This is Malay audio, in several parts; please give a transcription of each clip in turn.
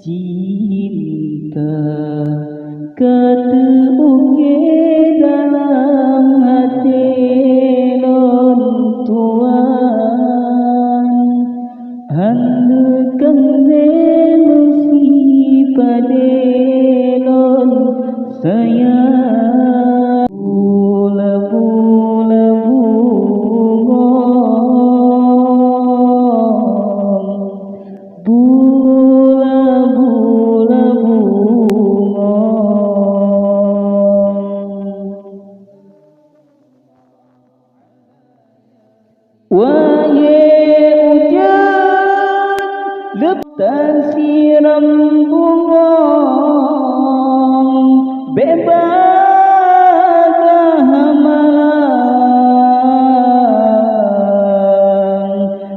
Cinta ketukeh dalam hati non tuan, handekan mesti pada non sayang. Bula-bula bunga, bula-bula bunga. Wahai hujan, lepas siram bunga, bebas hamalan,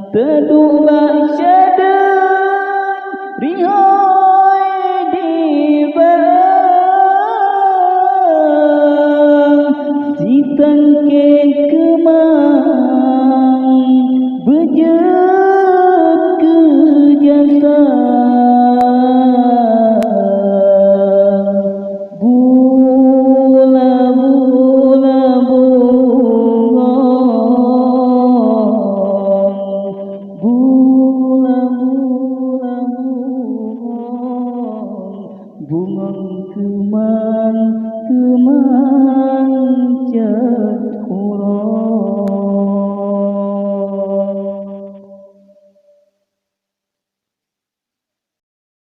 teduh syada rihai di barang, si tangke kemang bejek ke jasa. Bula-bula bunga, bula-bula bunga, bunga kemang